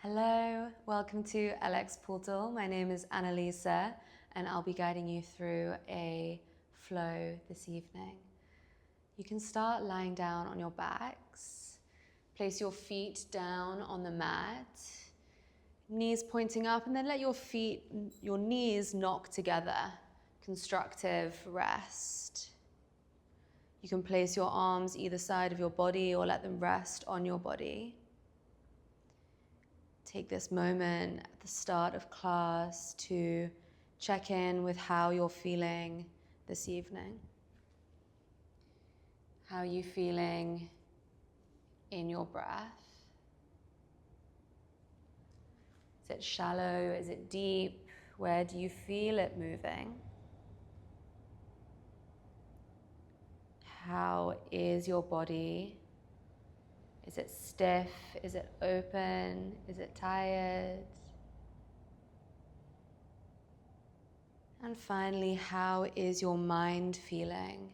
Hello, welcome to LX Portal. My name is Annalisa and I'll be guiding you through a flow this evening. You can start lying down on your backs. Place your feet down on the mat, knees pointing up, and then let your knees knock together. Constructive rest. You can place your arms either side of your body or let them rest on your body. Take this moment at the start of class to check in with how you're feeling this evening. How are you feeling in your breath? Is it shallow? Is it deep? Where do you feel it moving? How is your body? Is it stiff? Is it open? Is it tired? And finally, how is your mind feeling?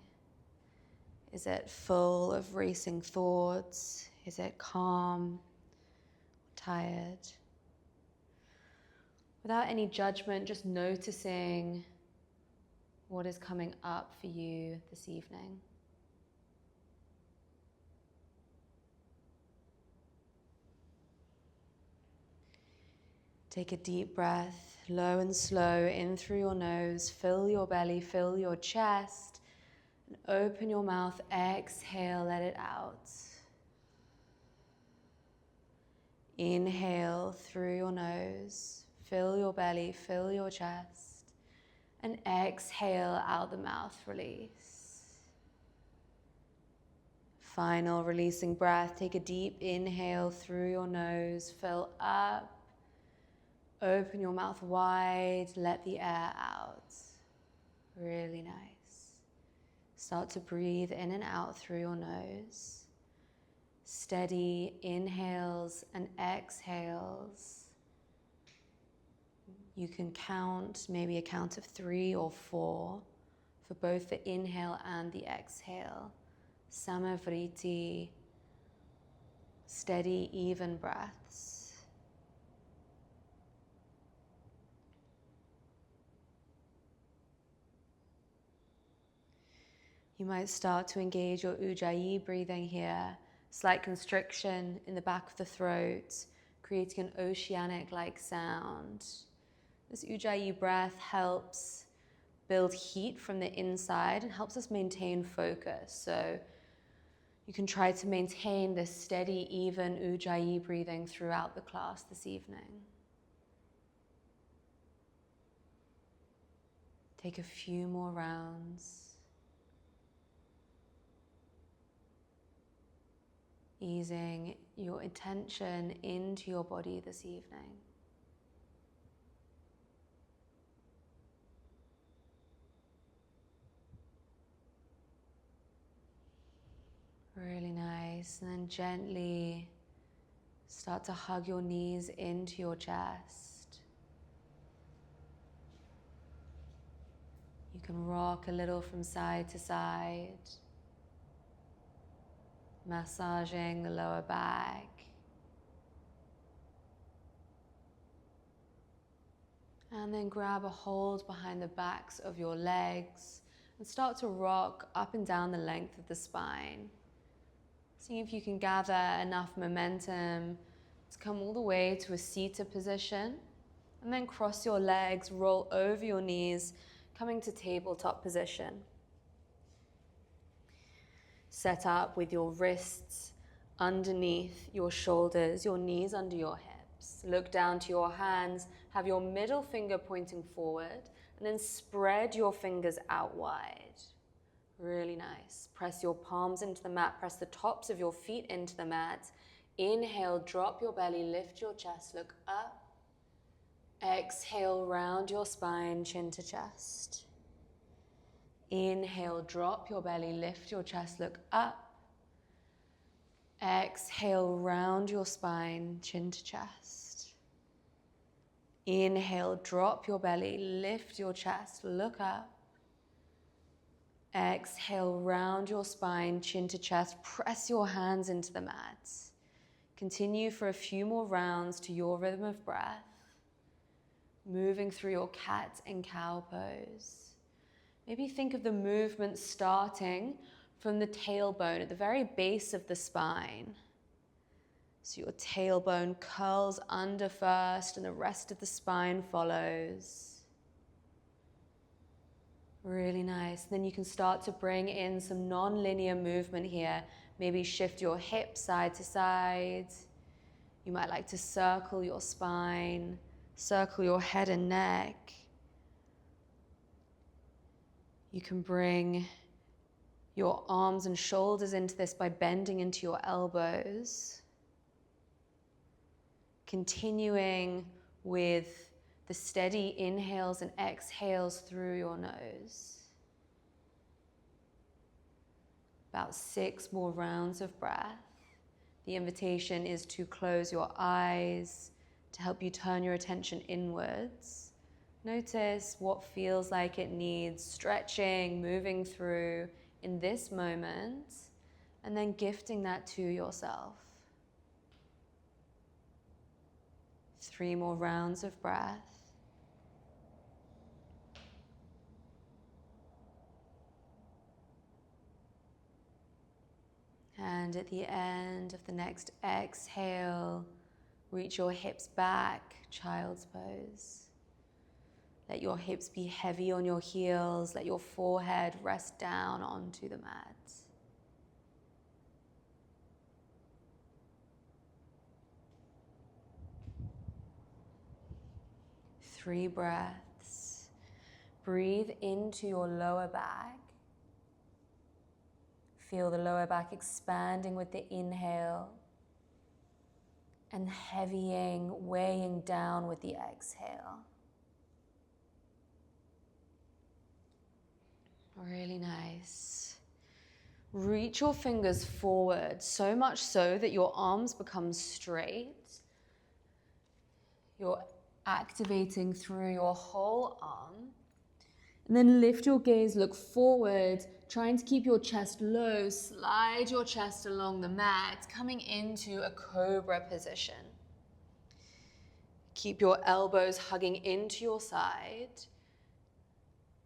Is it full of racing thoughts? Is it calm? Tired? Without any judgment, just noticing what is coming up for you this evening. Take a deep breath, low and slow, in through your nose. Fill your belly, fill your chest, and open your mouth. Exhale, let it out. Inhale through your nose. Fill your belly, fill your chest, and exhale out the mouth, release. Final releasing breath. Take a deep inhale through your nose, fill up. Open your mouth wide, let the air out. Really nice. Start to breathe in and out through your nose. Steady inhales and exhales. You can count, maybe a count of 3 or 4 for both the inhale and the exhale. Samavriti, steady, even breaths. You might start to engage your Ujjayi breathing here. Slight constriction in the back of the throat, creating an oceanic-like sound. This Ujjayi breath helps build heat from the inside and helps us maintain focus. So you can try to maintain this steady, even Ujjayi breathing throughout the class this evening. Take a few more rounds. Easing your attention into your body this evening. Really nice. And then gently start to hug your knees into your chest. You can rock a little from side to side. Massaging the lower back. And then grab a hold behind the backs of your legs and start to rock up and down the length of the spine. See if you can gather enough momentum to come all the way to a seated position. And then cross your legs, roll over your knees, coming to tabletop position. Set up with your wrists underneath your shoulders, your knees under your hips. Look down to your hands, have your middle finger pointing forward, and then spread your fingers out wide. Really nice. Press your palms into the mat, press the tops of your feet into the mat. Inhale, drop your belly, lift your chest, look up. Exhale, round your spine, chin to chest. Inhale, drop your belly, lift your chest, look up. Exhale, round your spine, chin to chest. Inhale, drop your belly, lift your chest, look up. Exhale, round your spine, chin to chest, press your hands into the mat. Continue for a few more rounds to your rhythm of breath, moving through your cat and cow pose. Maybe think of the movement starting from the tailbone at the very base of the spine. So your tailbone curls under first and the rest of the spine follows. Really nice. Then you can start to bring in some non-linear movement here. Maybe shift your hips side to side. You might like to circle your spine, circle your head and neck. You can bring your arms and shoulders into this by bending into your elbows. Continuing with the steady inhales and exhales through your nose. About 6 more rounds of breath. The invitation is to close your eyes to help you turn your attention inwards. Notice what feels like it needs stretching, moving through in this moment, and then gifting that to yourself. 3 more rounds of breath. And at the end of the next exhale, reach your hips back, child's pose. Let your hips be heavy on your heels. Let your forehead rest down onto the mat. 3 breaths. Breathe into your lower back. Feel the lower back expanding with the inhale and heavying, weighing down with the exhale. Really nice. Reach your fingers forward, so much so that your arms become straight. You're activating through your whole arm. And then lift your gaze, look forward, trying to keep your chest low. Slide your chest along the mat, coming into a cobra position. Keep your elbows hugging into your side.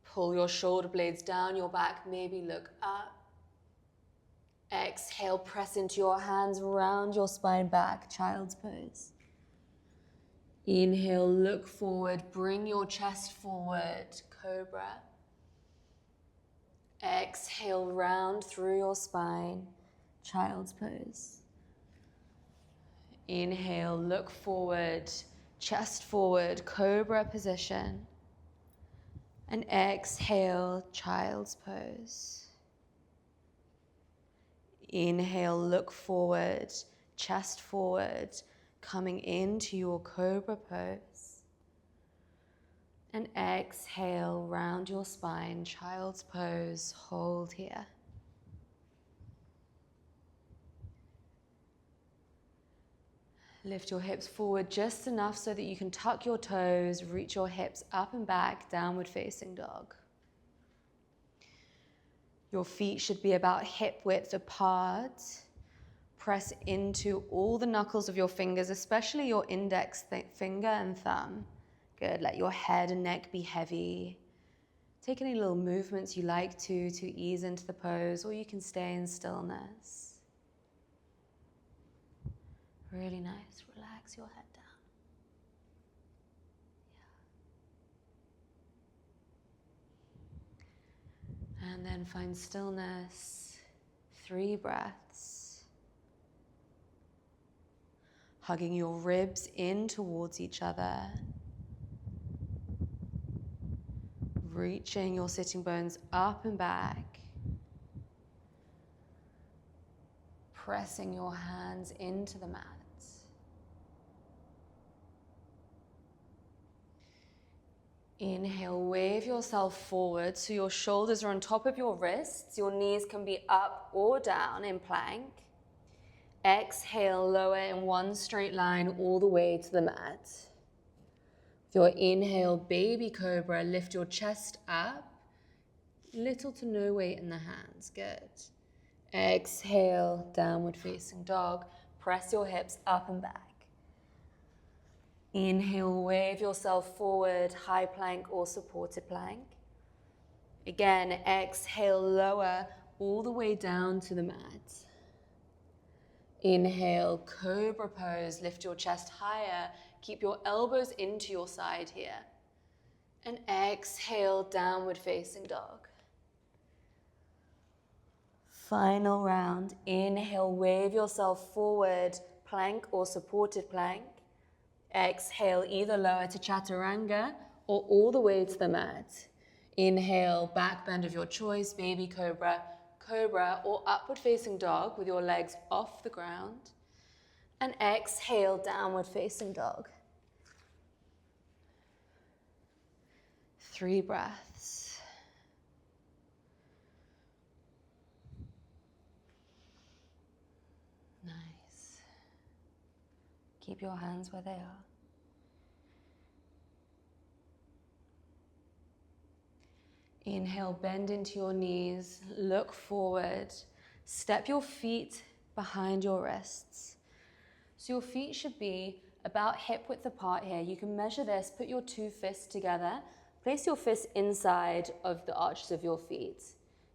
Pull your shoulder blades down your back, maybe look up. Exhale, press into your hands, round your spine back, child's pose. Inhale, look forward, bring your chest forward, cobra. Exhale, round through your spine, child's pose. Inhale, look forward, chest forward, cobra position. And exhale, child's pose. Inhale, look forward, chest forward, coming into your cobra pose. And exhale, round your spine, child's pose, hold here. Lift your hips forward just enough so that you can tuck your toes, reach your hips up and back, downward facing dog. Your feet should be about hip width apart. Press into all the knuckles of your fingers, especially your index finger and thumb. Good, let your head and neck be heavy. Take any little movements you like to ease into the pose, or you can stay in stillness. Really nice. Relax your head down. Yeah. And then find stillness. 3 breaths. Hugging your ribs in towards each other. Reaching your sitting bones up and back. Pressing your hands into the mat. Inhale, wave yourself forward so your shoulders are on top of your wrists. Your knees can be up or down in plank. Exhale, lower in one straight line all the way to the mat. With your inhale, baby cobra, lift your chest up. Little to no weight in the hands. Good. Exhale, downward facing dog. Press your hips up and back. Inhale, wave yourself forward, high plank or supported plank. Again, exhale, lower all the way down to the mat. Inhale, cobra pose, lift your chest higher, keep your elbows into your side here. And exhale, downward facing dog. Final round, inhale, wave yourself forward, plank or supported plank. Exhale, either lower to chaturanga or all the way to the mat. Inhale, back bend of your choice, baby cobra, cobra, or upward facing dog with your legs off the ground. And exhale, downward facing dog. 3 breaths. Nice. Keep your hands where they are. Inhale, bend into your knees, look forward, step your feet behind your wrists. So your feet should be about hip width apart here. You can measure this, put your 2 fists together, place your fists inside of the arches of your feet.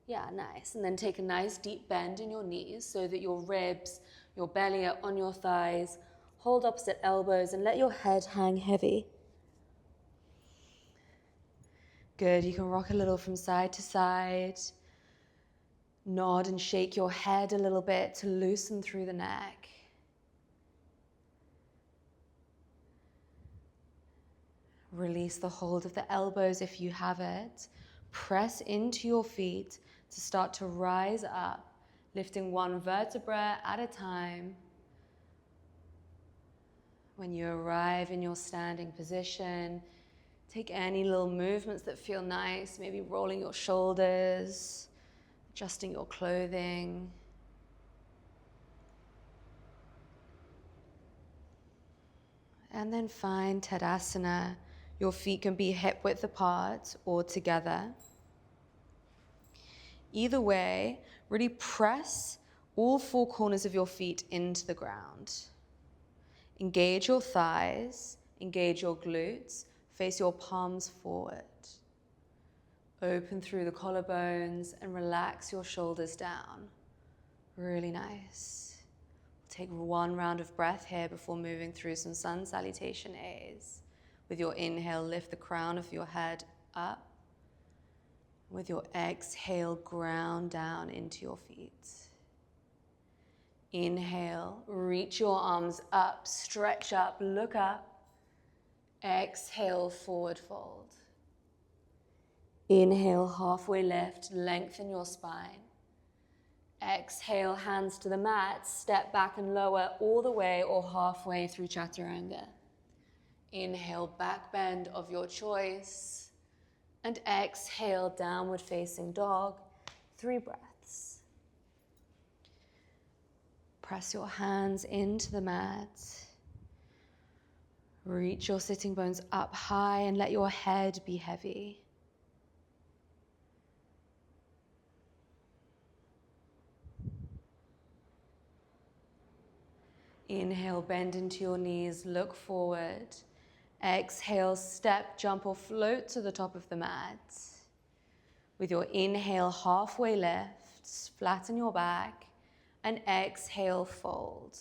Yeah, nice. And then take a nice deep bend in your knees so that your ribs, your belly are on your thighs. Hold opposite elbows and let your head hang heavy. Good, you can rock a little from side to side. Nod and shake your head a little bit to loosen through the neck. Release the hold of the elbows if you have it. Press into your feet to start to rise up, lifting 1 vertebra at a time. When you arrive in your standing position, take any little movements that feel nice, maybe rolling your shoulders, adjusting your clothing. And then find Tadasana. Your feet can be hip width apart or together. Either way, really press all 4 corners of your feet into the ground. Engage your thighs, engage your glutes, face your palms forward. Open through the collarbones and relax your shoulders down. Really nice. Take 1 round of breath here before moving through some sun salutation A's. With your inhale, lift the crown of your head up. With your exhale, ground down into your feet. Inhale, reach your arms up, stretch up, look up. Exhale, forward fold. Inhale, halfway lift, lengthen your spine. Exhale, hands to the mat, step back and lower all the way or halfway through chaturanga. Inhale, back bend of your choice. And exhale, downward facing dog. 3 breaths. Press your hands into the mat. Reach your sitting bones up high and let your head be heavy. Inhale, bend into your knees, look forward. Exhale, step, jump or float to the top of the mat. With your inhale, halfway lift, flatten your back, and exhale, fold.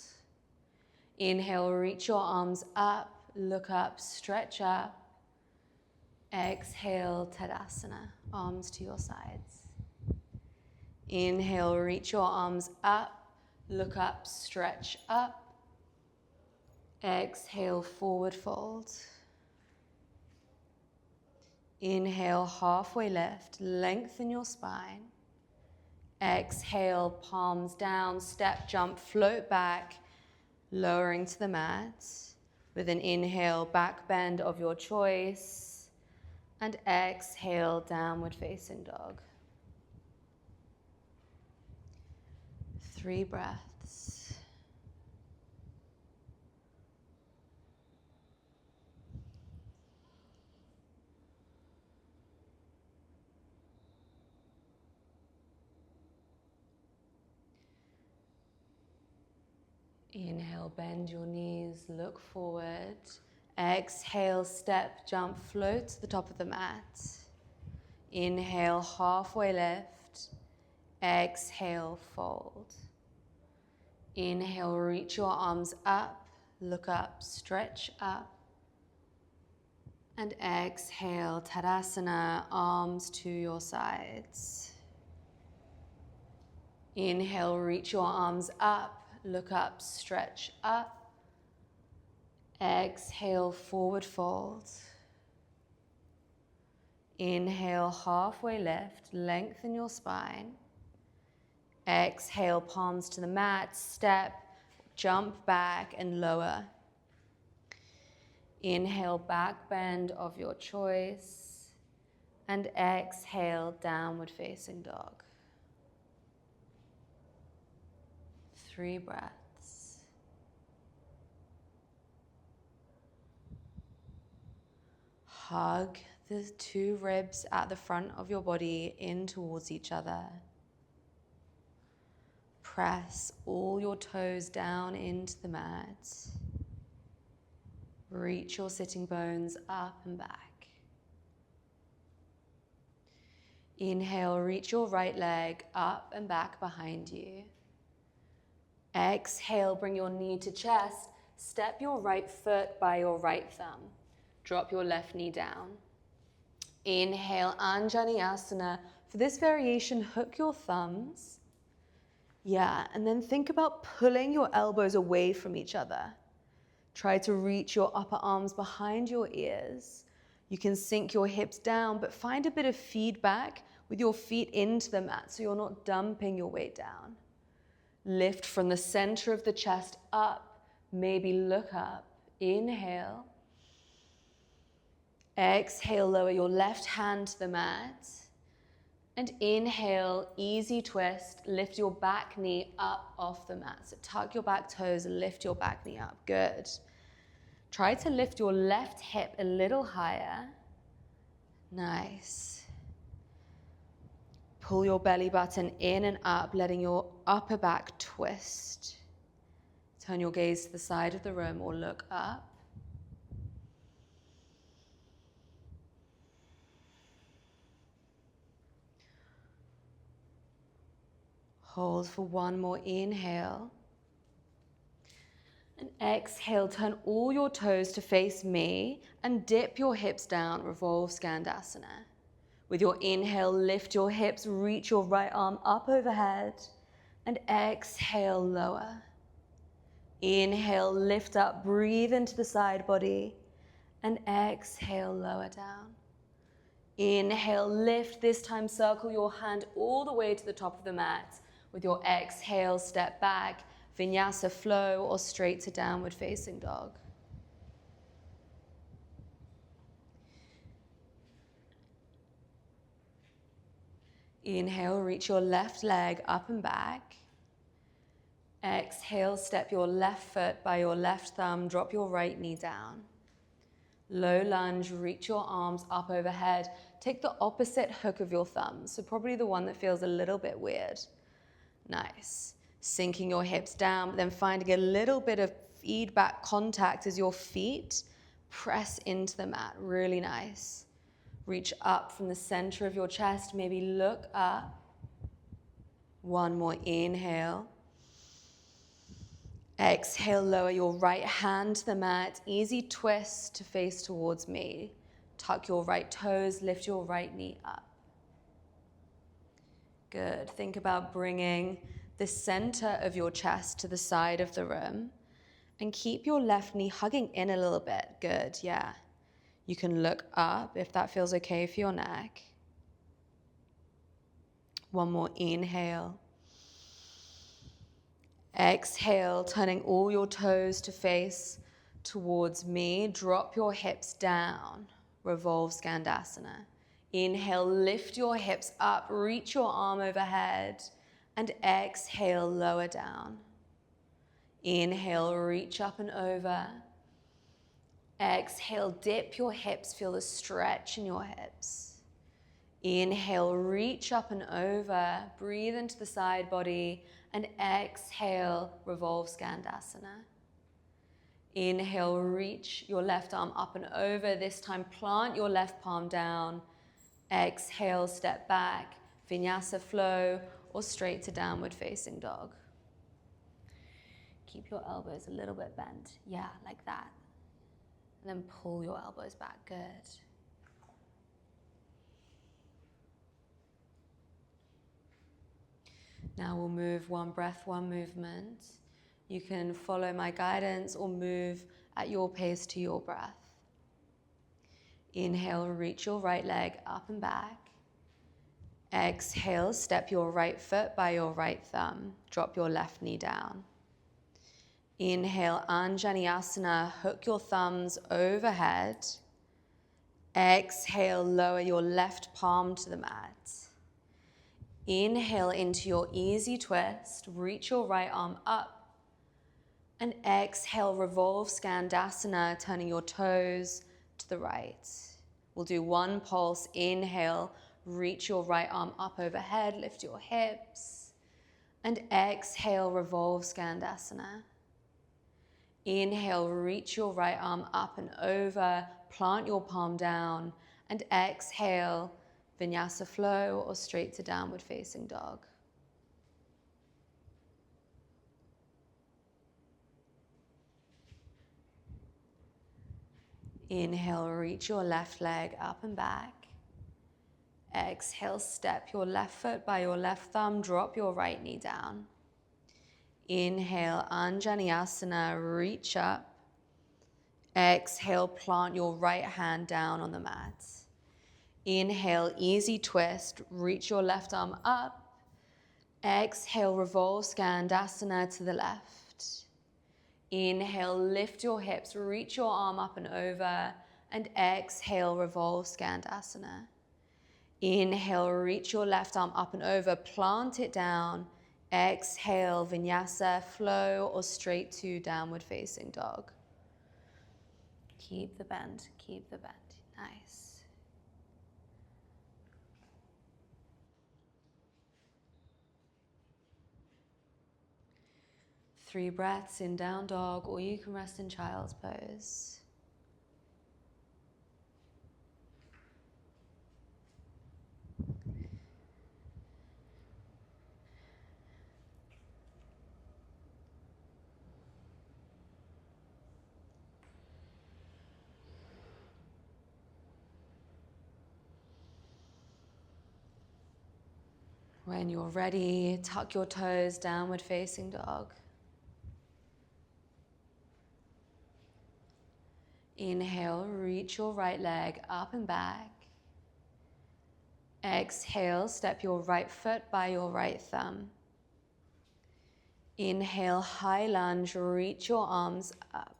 Inhale, reach your arms up, look up, stretch up. Exhale, Tadasana, arms to your sides. Inhale, reach your arms up, look up, stretch up. Exhale, forward fold. Inhale, halfway lift, lengthen your spine. Exhale, palms down, step, jump, float back, lowering to the mat. With an inhale, back bend of your choice. And exhale, downward facing dog. 3 breaths. Inhale, bend your knees, look forward. Exhale, step, jump, float to the top of the mat. Inhale, halfway lift. Exhale, fold. Inhale, reach your arms up, look up, stretch up. And exhale, Tadasana, arms to your sides. Inhale, reach your arms up, look up, stretch up. Exhale, forward fold. Inhale, halfway lift, lengthen your spine. Exhale, palms to the mat, step, jump back and lower. Inhale, back bend of your choice. And exhale, downward facing dog. 3 breaths. Hug the 2 ribs at the front of your body in towards each other. Press all your toes down into the mat. Reach your sitting bones up and back. Inhale, reach your right leg up and back behind you. Exhale, bring your knee to chest. Step your right foot by your right thumb. Drop your left knee down. Inhale, Anjaneyasana. For this variation, hook your thumbs. Yeah, and then think about pulling your elbows away from each other. Try to reach your upper arms behind your ears. You can sink your hips down, but find a bit of feedback with your feet into the mat so you're not dumping your weight down. Lift from the center of the chest up, maybe look up. Inhale. Exhale, lower your left hand to the mat. And inhale, easy twist, lift your back knee up off the mat. So tuck your back toes and lift your back knee up. Good. Try to lift your left hip a little higher. Nice. Pull your belly button in and up, letting your upper back twist. Turn your gaze to the side of the room or look up. Hold for 1 more inhale. And exhale, turn all your toes to face me and dip your hips down, revolve Skandasana. With your inhale, lift your hips, reach your right arm up overhead, and exhale, lower. Inhale, lift up, breathe into the side body, and exhale, lower down. Inhale, lift, this time circle your hand all the way to the top of the mat. With your exhale, step back, Vinyasa flow, or straight to downward facing dog. Inhale, reach your left leg up and back. Exhale, step your left foot by your left thumb, drop your right knee down. Low lunge, reach your arms up overhead. Take the opposite hook of your thumbs, so probably the one that feels a little bit weird. Nice. Sinking your hips down, but then finding a little bit of feedback contact as your feet press into the mat. Really nice. Reach up from the center of your chest, maybe look up. 1 more inhale. Exhale, lower your right hand to the mat. Easy twist to face towards me. Tuck your right toes, lift your right knee up. Good. Think about bringing the center of your chest to the side of the room and keep your left knee hugging in a little bit. Good, yeah. You can look up if that feels okay for your neck. 1 more inhale. Exhale, turning all your toes to face towards me. Drop your hips down. Revolve Skandasana. Inhale, lift your hips up, reach your arm overhead, and exhale, lower down. Inhale, reach up and over. Exhale, dip your hips, feel the stretch in your hips. Inhale, reach up and over, breathe into the side body, And exhale, revolve Skandasana. Inhale, reach your left arm up and over. This time, plant your left palm down. Exhale, step back, Vinyasa flow, or straight to downward facing dog. Keep your elbows a little bit bent. Yeah, like that. And then pull your elbows back. Good. Now we'll move one breath, one movement. You can follow my guidance or move at your pace to your breath. Inhale, reach your right leg up and back. Exhale, step your right foot by your right thumb. Drop your left knee down. Inhale, Anjaneyasana, hook your thumbs overhead. Exhale, lower your left palm to the mat. Inhale into your easy twist, reach your right arm up. And exhale, revolve Skandasana, turning your toes to the right. We'll do one pulse. Inhale, reach your right arm up overhead, lift your hips. And exhale, revolve Skandasana. Inhale, reach your right arm up and over, plant your palm down. And exhale, Vinyasa flow or straight to downward facing dog. Inhale, reach your left leg up and back. Exhale, step your left foot by your left thumb, drop your right knee down. Inhale, Anjaneyasana, reach up. Exhale, plant your right hand down on the mat. Inhale, easy twist, reach your left arm up. Exhale, revolve Skandasana to the left. Inhale, lift your hips, reach your arm up and over, and exhale, revolve Skandasana. Inhale, reach your left arm up and over, plant it down. Exhale, Vinyasa, flow, or straight to downward facing dog. Keep the bend, keep the bend. Nice. Three breaths in down dog, or you can rest in child's pose. When you're ready, tuck your toes, downward facing dog. Inhale, reach your right leg up and back. Exhale, step your right foot by your right thumb. Inhale, high lunge, reach your arms up.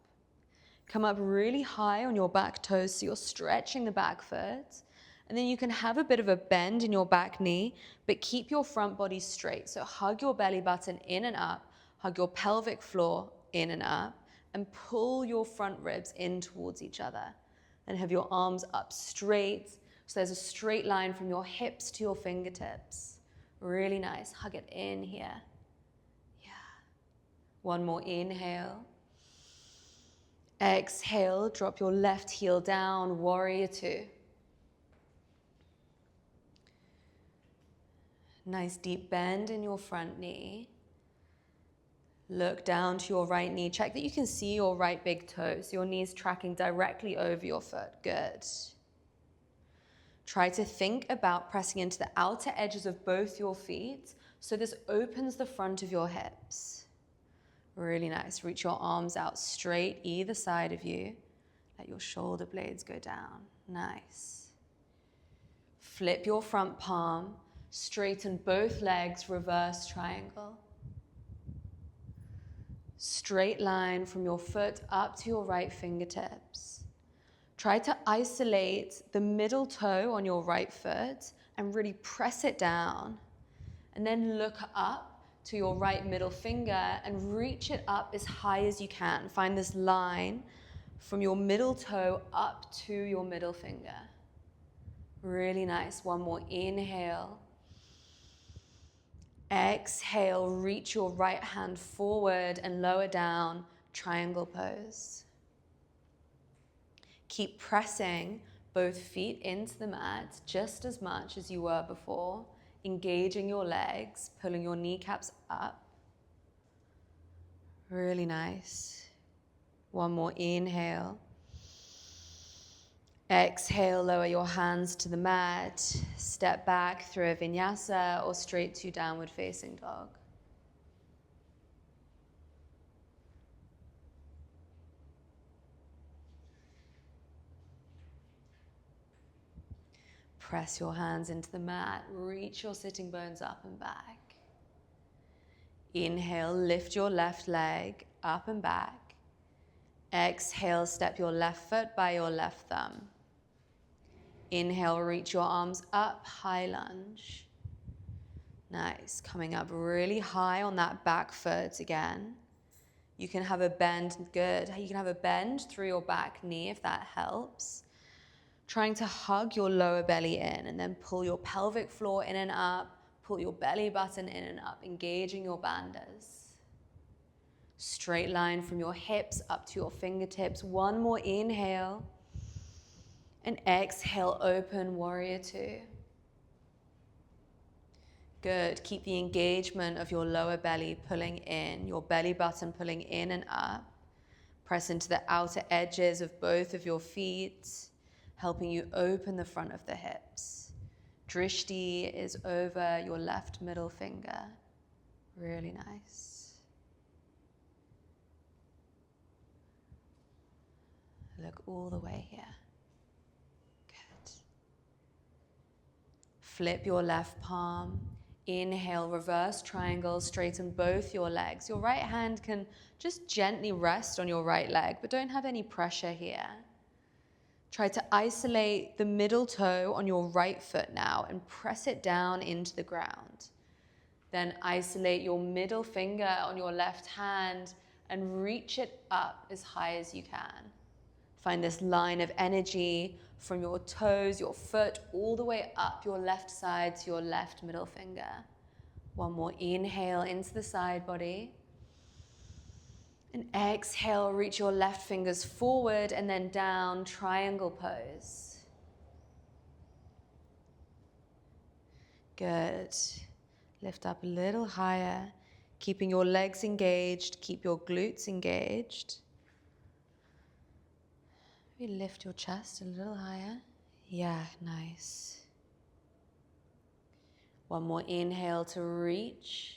Come up really high on your back toes so you're stretching the back foot. And then you can have a bit of a bend in your back knee, but keep your front body straight. So hug your belly button in and up, hug your pelvic floor in and up, and pull your front ribs in towards each other. And have your arms up straight. So there's a straight line from your hips to your fingertips. Really nice. Hug it in here. Yeah. One more inhale. Exhale, drop your left heel down, warrior two. Nice deep bend in your front knee. Look down to your right knee. Check that you can see your right big toe, so your knee's tracking directly over your foot. Good. Try to think about pressing into the outer edges of both your feet, so this opens the front of your hips. Really nice. Reach your arms out straight either side of you. Let your shoulder blades go down. Nice. Flip your front palm. Straighten both legs, reverse triangle. Straight line from your foot up to your right fingertips. Try to isolate the middle toe on your right foot and really press it down. And then look up to your right middle finger and reach it up as high as you can. Find this line from your middle toe up to your middle finger. Really nice. One more inhale. Exhale, reach your right hand forward and lower down, triangle pose. Keep pressing both feet into the mat just as much as you were before, engaging your legs, pulling your kneecaps up. Really nice. One more inhale. Exhale, lower your hands to the mat. Step back through a vinyasa or straight to downward facing dog. Press your hands into the mat. Reach your sitting bones up and back. Inhale, lift your left leg up and back. Exhale, step your left foot by your left thumb. Inhale, reach your arms up, high lunge. Nice, coming up really high on that back foot again. You can have a bend, good. You can have a bend through your back knee if that helps. Trying to hug your lower belly in and then pull your pelvic floor in and up, pull your belly button in and up, engaging your bandhas. Straight line from your hips up to your fingertips. One more inhale. And exhale, open, warrior two. Good, keep the engagement of your lower belly pulling in, your belly button pulling in and up. Press into the outer edges of both of your feet, helping you open the front of the hips. Drishti is over your left middle finger. Really nice. Look all the way here. Good. Flip your left palm. Inhale, reverse triangle, straighten both your legs. Your right hand can just gently rest on your right leg, but don't have any pressure here. Try to isolate the middle toe on your right foot now and press it down into the ground. Then isolate your middle finger on your left hand and reach it up as high as you can. Find this line of energy from your toes, your foot, all the way up your left side to your left middle finger. One more inhale into the side body. And exhale, reach your left fingers forward and then down, triangle pose. Good. Lift up a little higher, keeping your legs engaged, keep your glutes engaged. Maybe lift your chest a little higher. Yeah, nice. One more inhale to reach.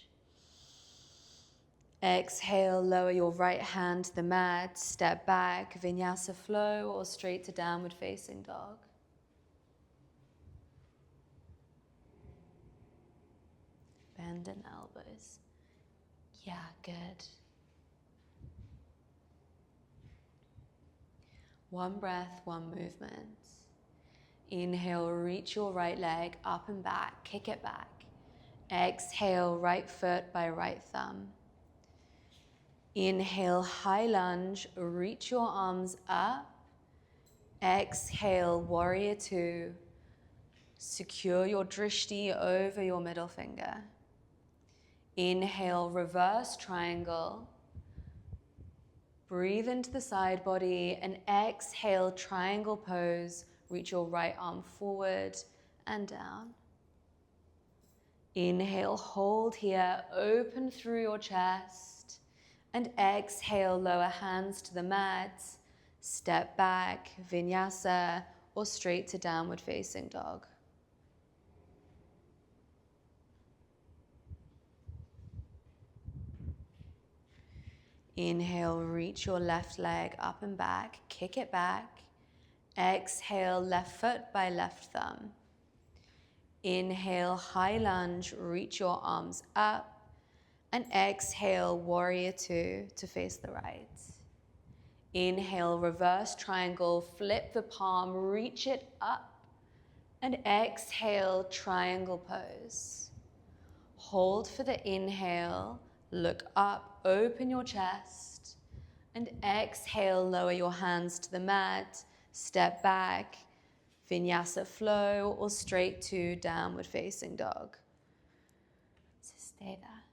Exhale, lower your right hand to the mat, step back, vinyasa flow, or straight to downward facing dog. Bend in elbows. Yeah, good. One breath, one movement. Inhale, reach your right leg up and back, kick it back. Exhale, right foot by right thumb. Inhale, high lunge, reach your arms up. Exhale, warrior two. Secure your drishti over your middle finger. Inhale, reverse triangle. Breathe into the side body and exhale, triangle pose. Reach your right arm forward and down. Inhale, hold here, open through your chest. And exhale, lower hands to the mat. Step back, vinyasa, or straight to downward facing dog. Inhale, reach your left leg up and back, kick it back. Exhale, left foot by left thumb. Inhale, high lunge, reach your arms up. And exhale, warrior two to face the right. Inhale, reverse triangle, flip the palm, reach it up. And exhale, triangle pose. Hold for the inhale, look up, open your chest. And exhale, lower your hands to the mat, step back, vinyasa flow, or straight to downward facing dog. Stay there.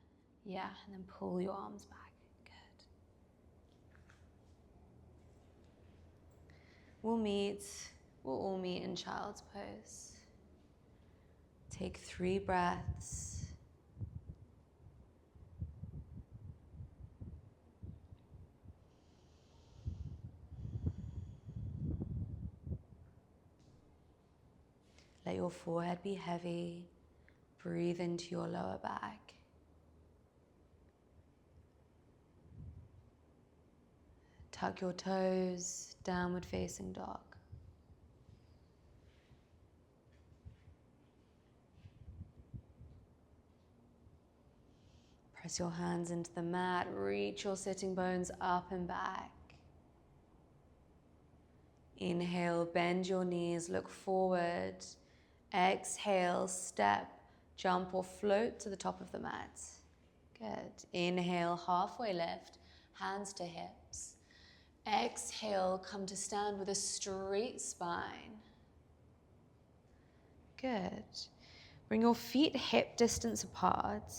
Yeah, and then pull your arms back. Good. We'll all meet in child's pose. Take 3 breaths. Let your forehead be heavy. Breathe into your lower back. Tuck your toes, downward facing dog. Press your hands into the mat, reach your sitting bones up and back. Inhale, bend your knees, look forward. Exhale, step, jump or float to the top of the mat. Good. Inhale, halfway lift, hands to hips. Exhale, come to stand with a straight spine. Good. Bring your feet hip distance apart.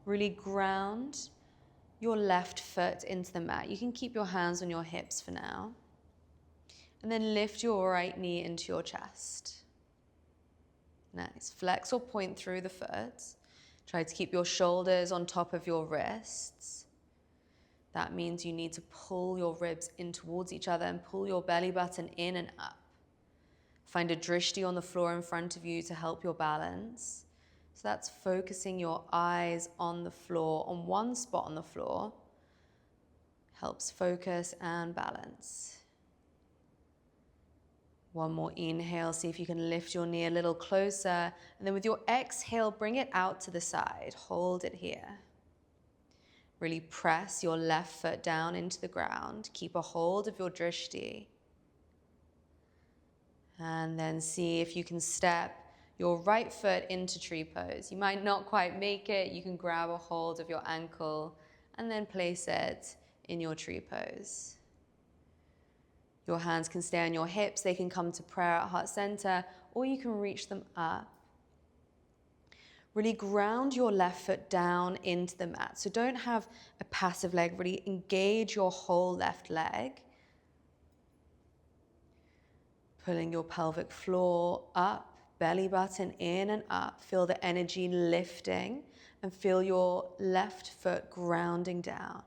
Really ground your left foot into the mat. You can keep your hands on your hips for now. And then lift your right knee into your chest. Nice. Flex or point through the foot. Try to keep your shoulders on top of your wrists. That means you need to pull your ribs in towards each other and pull your belly button in and up. Find a drishti on the floor in front of you to help your balance. So that's focusing your eyes on the floor, on one spot on the floor. Helps focus and balance. One more inhale, see if you can lift your knee a little closer. And then with your exhale, bring it out to the side. Hold it here. Really press your left foot down into the ground. Keep a hold of your drishti. And then see if you can step your right foot into tree pose. You might not quite make it. You can grab a hold of your ankle and then place it in your tree pose. Your hands can stay on your hips. They can come to prayer at heart center, or you can reach them up. Really ground your left foot down into the mat. So don't have a passive leg. Really engage your whole left leg. Pulling your pelvic floor up, belly button in and up. Feel the energy lifting and feel your left foot grounding down.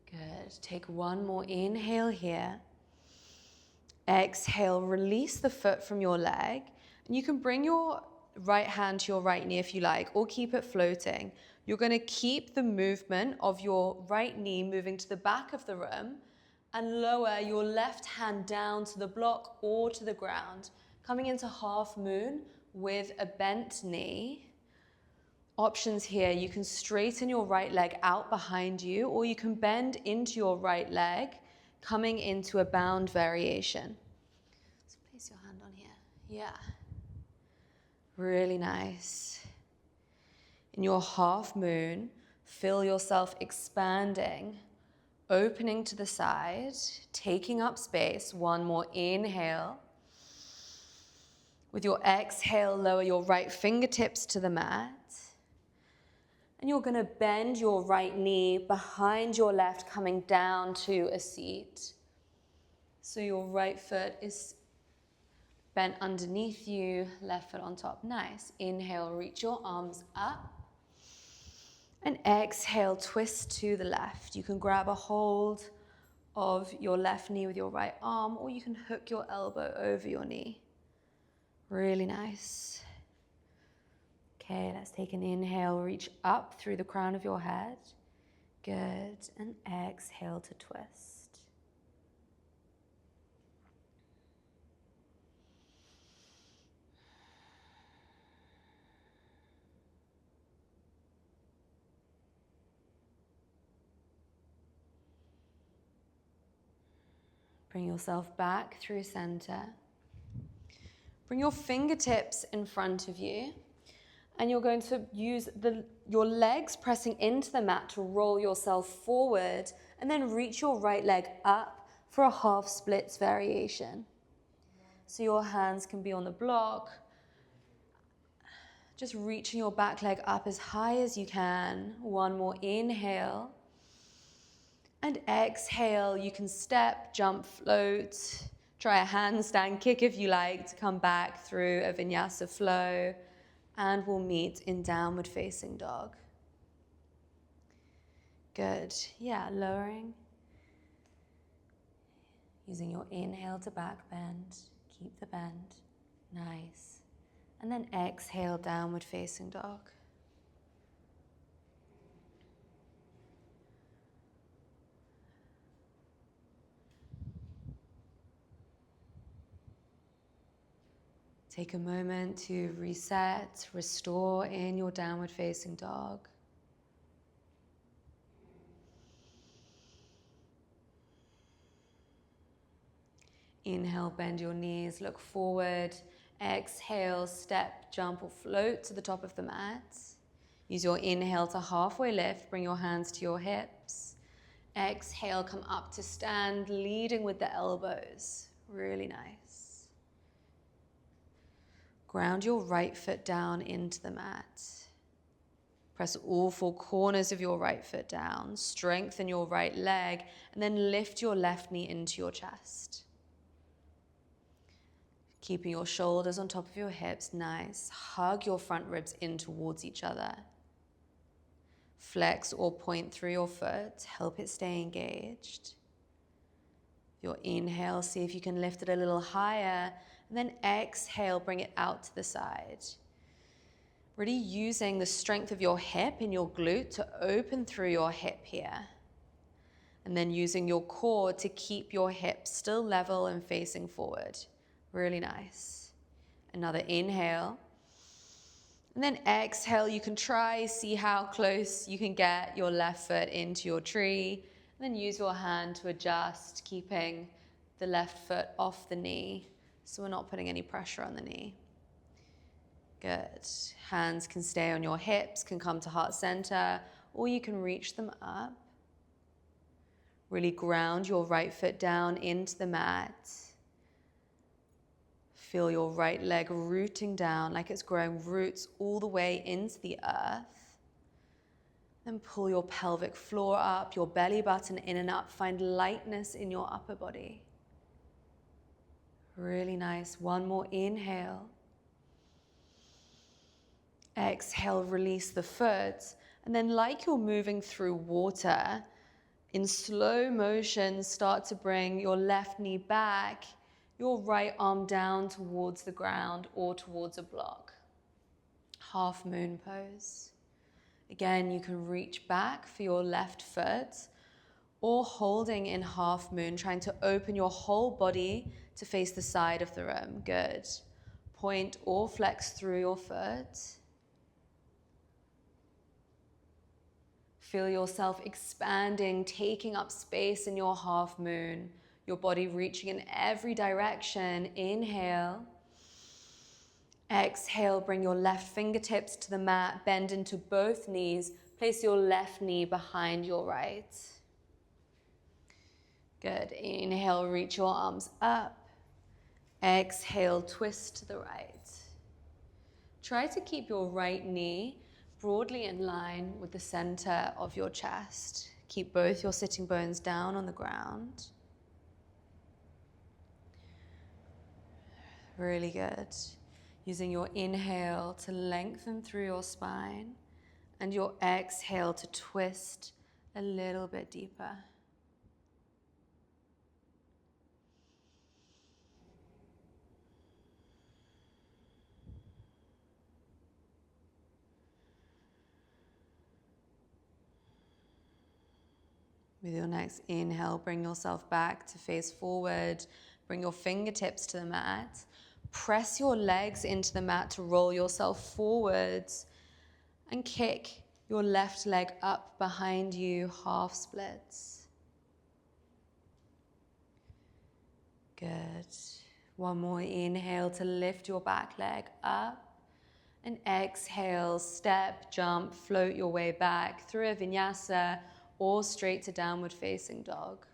Good. Take one more inhale here. Exhale, release the foot from your leg. And you can bring your right hand to your right knee if you like, or keep it floating. You're going to keep the movement of your right knee moving to the back of the room and lower your left hand down to the block or to the ground, coming into half moon with a bent knee. Options here, you can straighten your right leg out behind you, or you can bend into your right leg, coming into a bound variation. So place your hand on here. Yeah. Really nice. In your half moon, feel yourself expanding, opening to the side, taking up space. One more inhale. With your exhale, lower your right fingertips to the mat. And you're going to bend your right knee behind your left, coming down to a seat. So your right foot is bent underneath you, left foot on top. Nice. Inhale, reach your arms up. And exhale, twist to the left. You can grab a hold of your left knee with your right arm, or you can hook your elbow over your knee. Really nice. Okay, let's take an inhale, reach up through the crown of your head. Good, and exhale to twist. Bring yourself back through center. Bring your fingertips in front of you. And you're going to use your legs pressing into the mat to roll yourself forward, and then reach your right leg up, for a half splits variation. So your hands can be on the block, just reaching your back leg up as high as you can. One more inhale. And exhale, you can step, jump, float, try a handstand kick if you like to come back through a vinyasa flow, and we'll meet in downward facing dog. Good. Yeah, lowering. Using your inhale to back bend. Keep the bend. Nice. And then exhale, downward facing dog. Take a moment to reset, restore in your downward facing dog. Inhale, bend your knees, look forward. Exhale, step, jump or float to the top of the mat. Use your inhale to halfway lift, bring your hands to your hips. Exhale, come up to stand, leading with the elbows. Really nice. Ground your right foot down into the mat. Press all four corners of your right foot down. Strengthen your right leg, and then lift your left knee into your chest. Keeping your shoulders on top of your hips, nice. Hug your front ribs in towards each other. Flex or point through your foot, help it stay engaged. Your inhale, see if you can lift it a little higher, and then exhale, bring it out to the side. Really using the strength of your hip and your glute to open through your hip here. And then using your core to keep your hips still level and facing forward. Really nice. Another inhale. And then exhale, you can try, see how close you can get your left foot into your tree. And then use your hand to adjust, keeping the left foot off the knee, so we're not putting any pressure on the knee. Good. Hands can stay on your hips, can come to heart center, or you can reach them up. Really ground your right foot down into the mat. Feel your right leg rooting down like it's growing roots all the way into the earth. Then pull your pelvic floor up, your belly button in and up. Find lightness in your upper body. Really nice. One more inhale. Exhale, release the foot. And then like you're moving through water, in slow motion, start to bring your left knee back, your right arm down towards the ground or towards a block. Half moon pose. Again, you can reach back for your left foot or holding in half moon, trying to open your whole body to face the side of the room. Good. Point or flex through your foot. Feel yourself expanding, taking up space in your half moon. Your body reaching in every direction. Inhale. Exhale, bring your left fingertips to the mat, bend into both knees. Place your left knee behind your right. Good. Inhale, reach your arms up. Exhale, twist to the right. Try to keep your right knee broadly in line with the center of your chest. Keep both your sitting bones down on the ground. Really good. Using your inhale to lengthen through your spine and your exhale to twist a little bit deeper. With your next inhale, bring yourself back to face forward. Bring your fingertips to the mat. Press your legs into the mat to roll yourself forwards and kick your left leg up behind you, half splits. Good. One more inhale to lift your back leg up. And exhale, step, jump, float your way back through a vinyasa or straight to downward facing dog.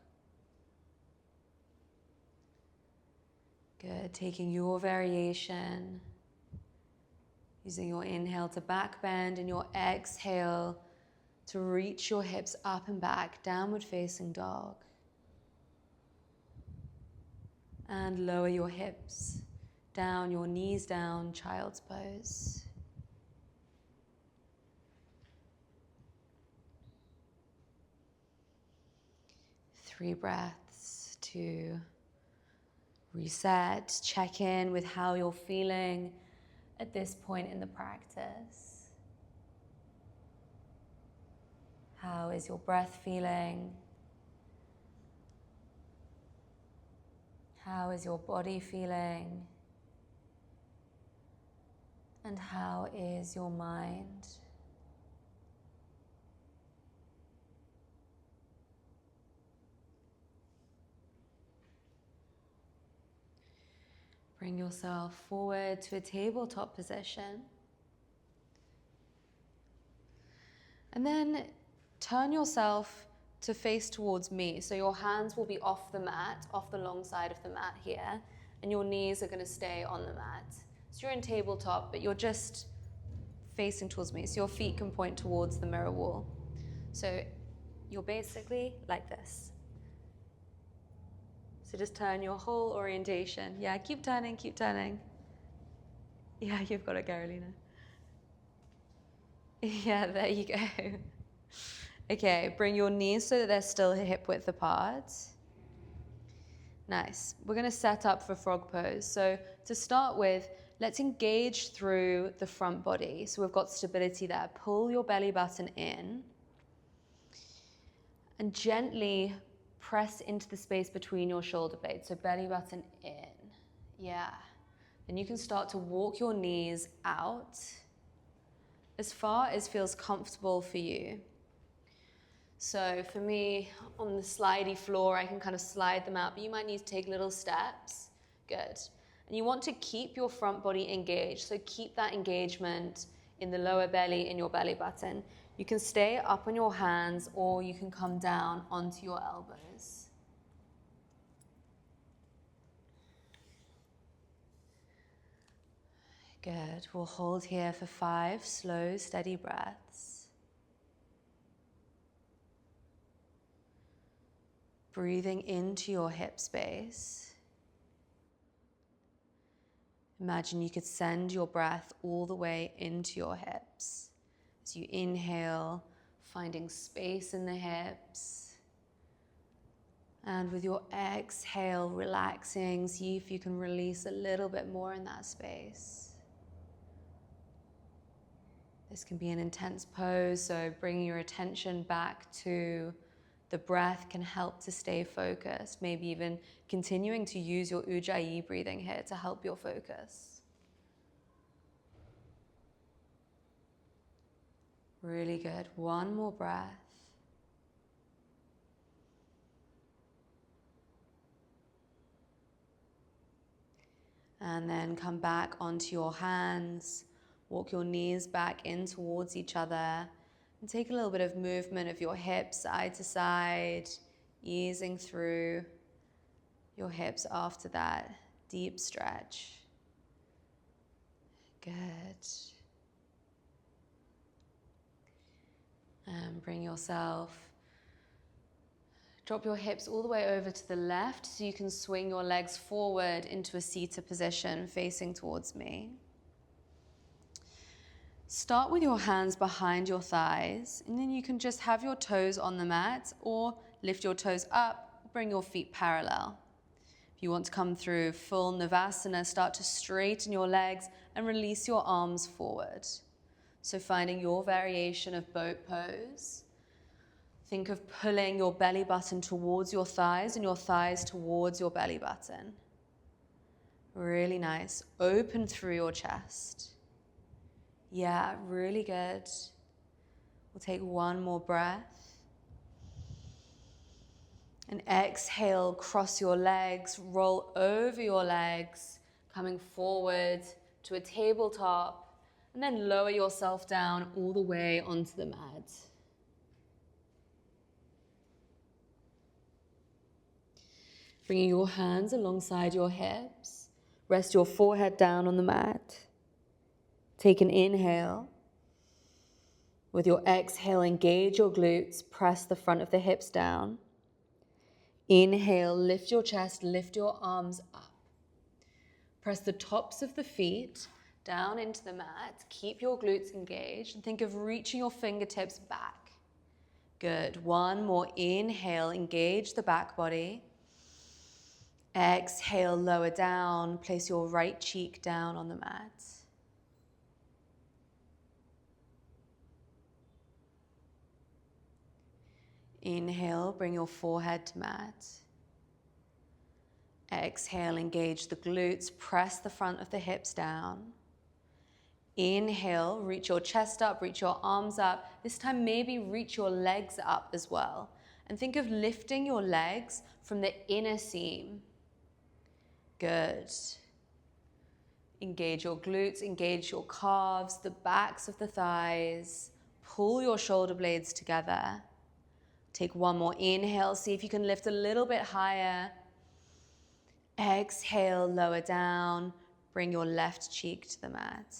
Good, taking your variation, using your inhale to back bend and your exhale to reach your hips up and back, downward facing dog. And lower your hips down, your knees down, child's pose. Three breaths to reset, check in with how you're feeling at this point in the practice. How is your breath feeling? How is your body feeling? And how is your mind? Bring yourself forward to a tabletop position. And then turn yourself to face towards me. So your hands will be off the mat, off the long side of the mat here, and your knees are going to stay on the mat. So you're in tabletop, but you're just facing towards me. So your feet can point towards the mirror wall. So you're basically like this. So just turn your whole orientation. Yeah, keep turning, keep turning. Yeah, you've got it, Carolina. Yeah, there you go. Okay, bring your knees so that they're still hip width apart. Nice. We're going to set up for frog pose. So to start with, let's engage through the front body. So we've got stability there. Pull your belly button in and gently press into the space between your shoulder blades. So belly button in. Yeah. Then you can start to walk your knees out as far as feels comfortable for you. So for me, on the slidey floor, I can kind of slide them out, but you might need to take little steps. Good. And you want to keep your front body engaged. So keep that engagement in the lower belly, in your belly button. You can stay up on your hands or you can come down onto your elbows. Good. We'll hold here for 5 slow, steady breaths. Breathing into your hip space. Imagine you could send your breath all the way into your hips. As you inhale, finding space in the hips. And with your exhale, relaxing, see if you can release a little bit more in that space. This can be an intense pose, so bringing your attention back to the breath can help to stay focused, maybe even continuing to use your Ujjayi breathing here to help your focus. Really good. One more breath. And then come back onto your hands. Walk your knees back in towards each other. And take a little bit of movement of your hips side to side, easing through your hips after that deep stretch. Good. And bring yourself, drop your hips all the way over to the left so you can swing your legs forward into a seated position facing towards me. Start with your hands behind your thighs, and then you can just have your toes on the mat or lift your toes up, bring your feet parallel. If you want to come through full Navasana, start to straighten your legs and release your arms forward. So finding your variation of boat pose. Think of pulling your belly button towards your thighs and your thighs towards your belly button. Really nice. Open through your chest. Yeah, really good. We'll take one more breath. And exhale, cross your legs, roll over your legs, coming forward to a tabletop, and then lower yourself down all the way onto the mat. Bringing your hands alongside your hips. Rest your forehead down on the mat. Take an inhale. With your exhale, engage your glutes, press the front of the hips down. Inhale, lift your chest, lift your arms up. Press the tops of the feet down into the mat. Keep your glutes engaged and think of reaching your fingertips back. Good. One more inhale, engage the back body. Exhale, lower down, place your right cheek down on the mat. Inhale, bring your forehead to mat. Exhale, engage the glutes, press the front of the hips down. Inhale, reach your chest up, reach your arms up. This time maybe reach your legs up as well. And think of lifting your legs from the inner seam. Good. Engage your glutes, engage your calves, the backs of the thighs. Pull your shoulder blades together. Take one more inhale, see if you can lift a little bit higher. Exhale, lower down. Bring your left cheek to the mat.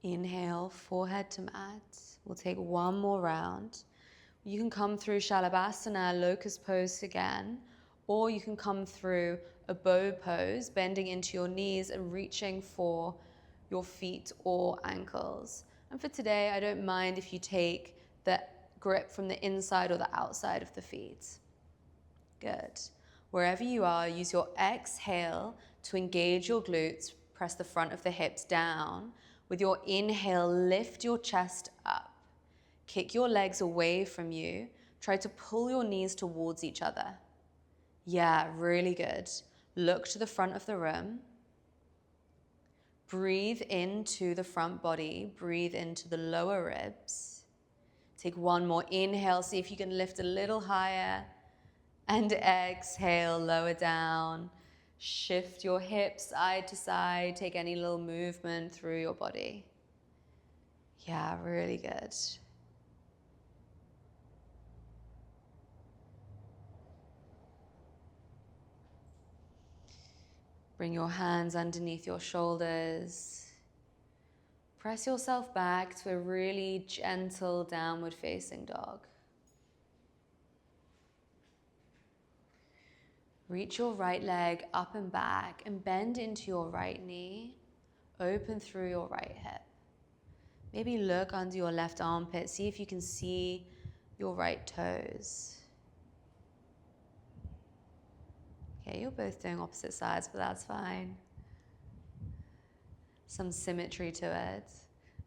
Inhale, forehead to mat. We'll take one more round. You can come through Shalabhasana, locust pose again, or you can come through a bow pose, bending into your knees and reaching for your feet or ankles. And for today, I don't mind if you take the grip from the inside or the outside of the feet. Good. Wherever you are, use your exhale to engage your glutes, press the front of the hips down. With your inhale, lift your chest up. Kick your legs away from you. Try to pull your knees towards each other. Yeah, really good. Look to the front of the room. Breathe into the front body. Breathe into the lower ribs. Take one more inhale. See if you can lift a little higher. And exhale, lower down. Shift your hips side to side. Take any little movement through your body. Yeah, really good. Bring your hands underneath your shoulders. Press yourself back to a really gentle downward facing dog. Reach your right leg up and back and bend into your right knee. Open through your right hip. Maybe look under your left armpit. See if you can see your right toes. Okay, you're both doing opposite sides, but that's fine. Some symmetry to it.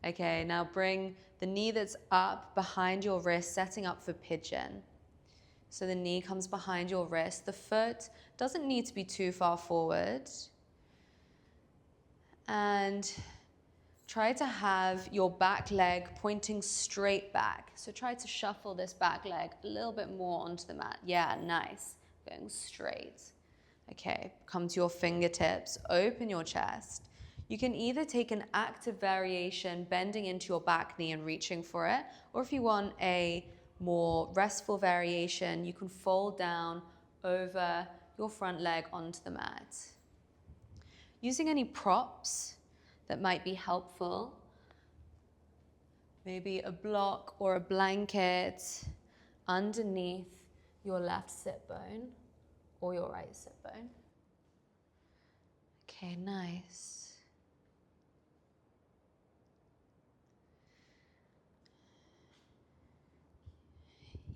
Okay, now bring the knee that's up behind your wrist, setting up for pigeon. So the knee comes behind your wrist. The foot doesn't need to be too far forward. And try to have your back leg pointing straight back. So try to shuffle this back leg a little bit more onto the mat. Yeah, nice. Going straight. Okay, come to your fingertips, open your chest. You can either take an active variation, bending into your back knee and reaching for it, or if you want a more restful variation, you can fold down over your front leg onto the mat. Using any props that might be helpful, maybe a block or a blanket underneath your left sit bone or your right sit bone. Okay, nice.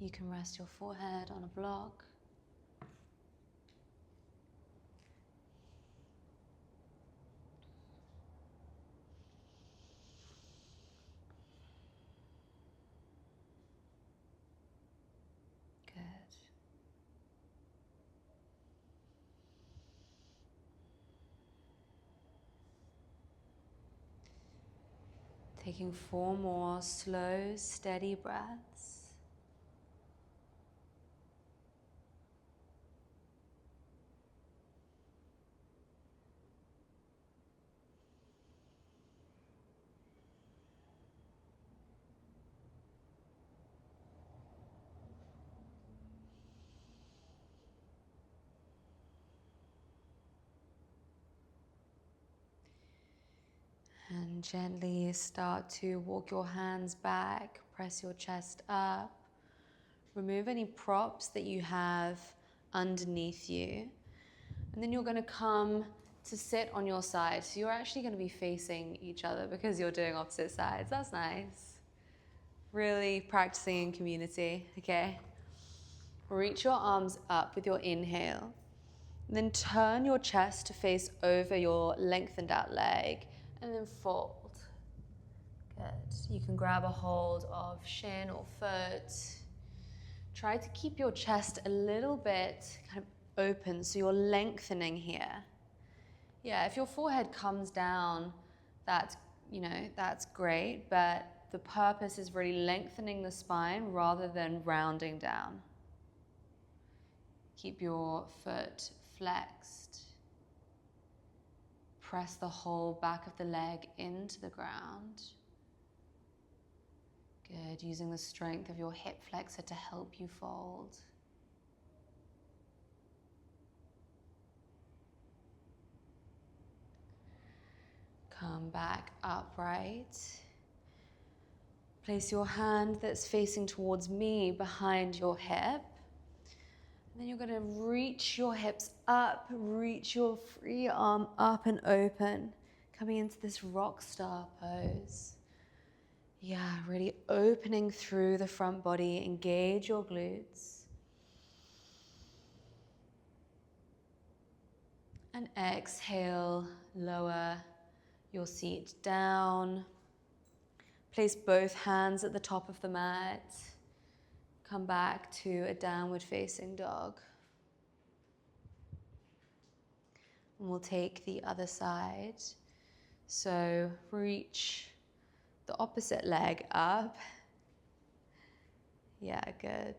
You can rest your forehead on a block. Good. Taking 4 more slow, steady breaths. And gently start to walk your hands back, press your chest up. Remove any props that you have underneath you. And then you're going to come to sit on your side. So you're actually going to be facing each other because you're doing opposite sides. That's nice. Really practicing in community, okay? Reach your arms up with your inhale. And then turn your chest to face over your lengthened out leg and then fold. Good. You can grab a hold of shin or foot. Try to keep your chest a little bit kind of open so you're lengthening here. Yeah, if your forehead comes down, that's great, but the purpose is really lengthening the spine rather than rounding down. Keep your foot flexed. Press the whole back of the leg into the ground. Good, using the strength of your hip flexor to help you fold. Come back upright. Place your hand that's facing towards me behind your hip. And then you're going to reach your hips up, reach your free arm up and open, coming into this rock star pose. Yeah, really opening through the front body, engage your glutes. And exhale, lower your seat down. Place both hands at the top of the mat. Come back to a downward facing dog. And we'll take the other side. So reach the opposite leg up. Yeah, good.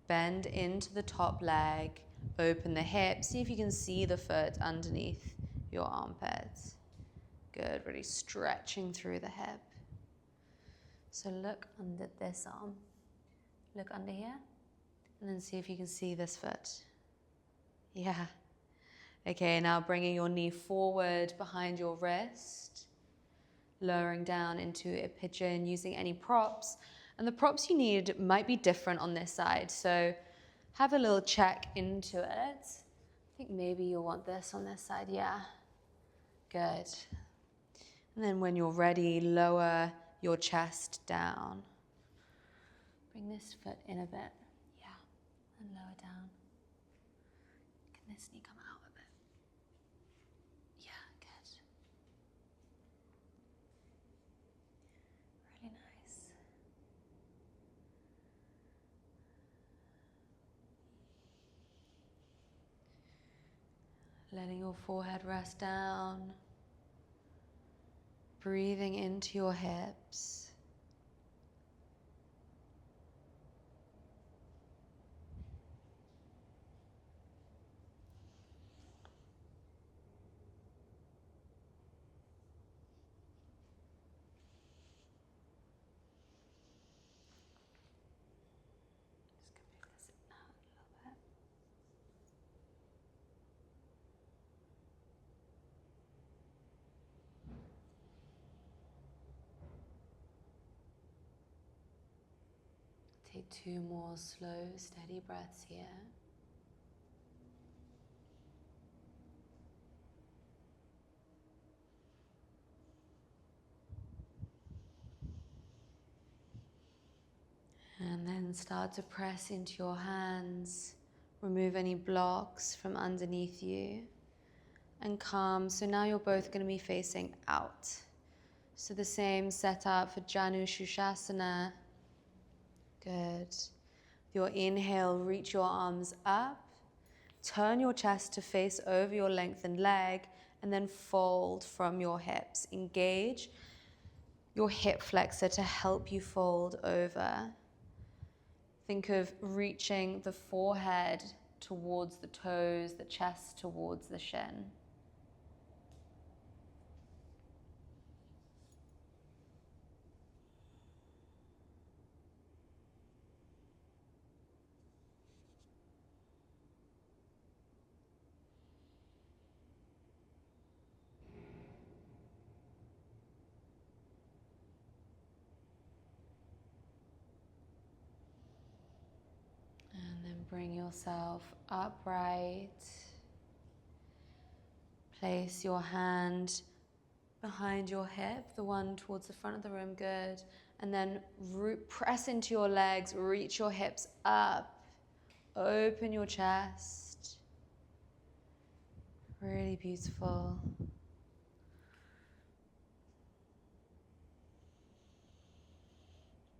Bend into the top leg, open the hips. See if you can see the foot underneath your armpits. Good, really stretching through the hip. So look under this arm. Look under here. And then see if you can see this foot. Yeah. Okay, now bringing your knee forward behind your wrist. Lowering down into a pigeon using any props. And the props you need might be different on this side. So have a little check into it. I think maybe you'll want this on this side. Yeah. Good. And then when you're ready, lower your chest down. Bring this foot in a bit. Yeah. And lower down. Can this knee come out a bit? Yeah, good. Really nice. Letting your forehead rest down. Breathing into your hips. Take 2 more slow, steady breaths here. And then start to press into your hands. Remove any blocks from underneath you. And come. So now you're both going to be facing out. So the same setup for Janu Shushasana. Good. With your inhale, reach your arms up. Turn your chest to face over your lengthened leg. And then fold from your hips. Engage your hip flexor to help you fold over. Think of reaching the forehead towards the toes, the chest towards the shin. bring yourself upright. Place your hand behind your hip, the one towards the front of the room, good. And then press into your legs, reach your hips up, open your chest. Really beautiful.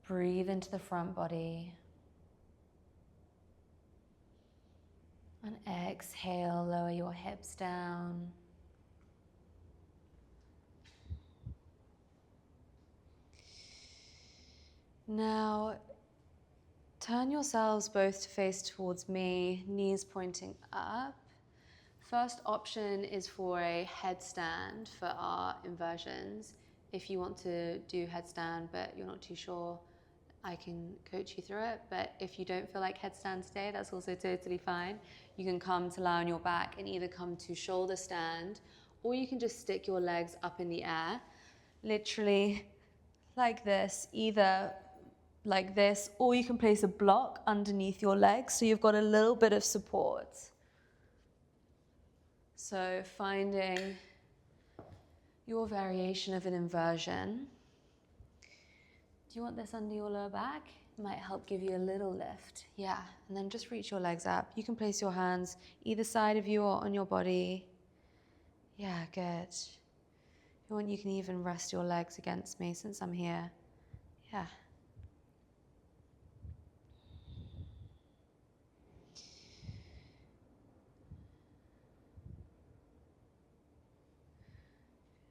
Breathe into the front body. And exhale, lower your hips down. Now, turn yourselves both to face towards me, knees pointing up. First option is for a headstand for our inversions. If you want to do headstand but you're not too sure, I can coach you through it. But if you don't feel like headstand today, that's also totally fine. You can come to lie on your back and either come to shoulder stand, or you can just stick your legs up in the air, literally like this, either like this, or you can place a block underneath your legs so you've got a little bit of support. So finding your variation of an inversion. Do you want this under your lower back? It might help give you a little lift. Yeah, and then just reach your legs up. You can place your hands either side of you or on your body. Yeah, good. If you want, you can even rest your legs against me since I'm here. Yeah.